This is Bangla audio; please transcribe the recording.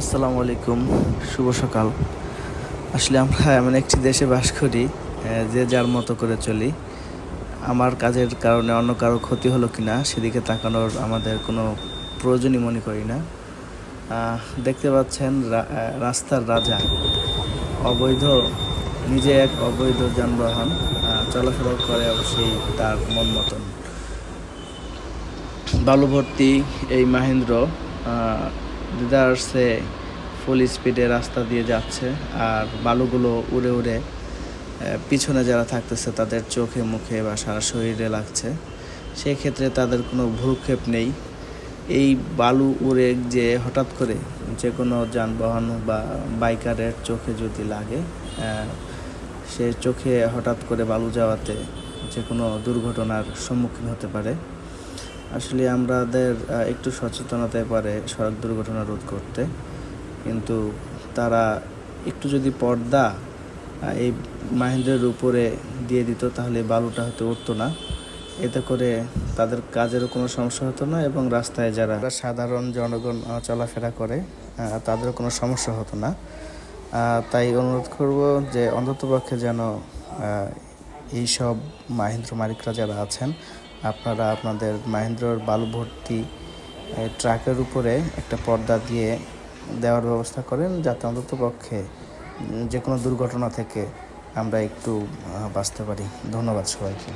আসসালামু আলাইকুম, শুভ সকাল। আসলে আমরা এমন একটি দেশে বাস করি, যে যার মতো করে চলি। আমার কাজের কারণে অন্য কারো ক্ষতি হলো কিনা সেদিকে তাকানোর আমাদের কোনো প্রয়োজনই মনে করি না। দেখতে পাচ্ছেন রাস্তার রাজা অবৈধ, নিজে এক অবৈধ যানবাহন চলাফেরা করে অবশ্যই তার মন মতন। বালু ভর্তি এই মাহেন্দ্র ডিদার্সে ফুল স্পিডে রাস্তা দিয়ে যাচ্ছে, আর বালুগুলো উড়ে উড়ে পিছনে যারা থাকতেছে তাদের চোখে মুখে বা সারা শরীরে লাগছে। সেই ক্ষেত্রে তাদের কোনো ভ্রুক্ষেপ নেই। এই বালু উড়ে যে হঠাৎ করে যে কোনো যানবাহন বা বাইকারের চোখে যদি লাগে, সে চোখে হঠাৎ করে বালু যাওয়াতে যে কোনো দুর্ঘটনার সম্মুখীন হতে পারে। আসলে আমাদের একটু সচেতনতায় পারে সড়ক দুর্ঘটনা রোধ করতে, কিন্তু তারা একটু যদি পর্দা এই মাহেন্দ্রের উপরে দিয়ে দিত তাহলে বালুটা হয়তো উঠতো না। এতে করে তাদের কাজেরও কোনো সমস্যা হতো না, এবং রাস্তায় যারা সাধারণ জনগণ চলাফেরা করে তাদেরও কোনো সমস্যা হতো না। তাই অনুরোধ করব যে অন্ততপক্ষে যেন এইসব মাহেন্দ্র মালিকরা যারা আছেন, আপনারা আপনাদের মাহেন্দ্রর বালু ভর্তি ট্রাকের উপরে একটা পর্দা দিয়ে দেওয়ার ব্যবস্থা করেন, যাতে অন্ততপক্ষে যে কোনো দুর্ঘটনা থেকে আমরা একটু বাঁচতে পারি। ধন্যবাদ সবাইকে।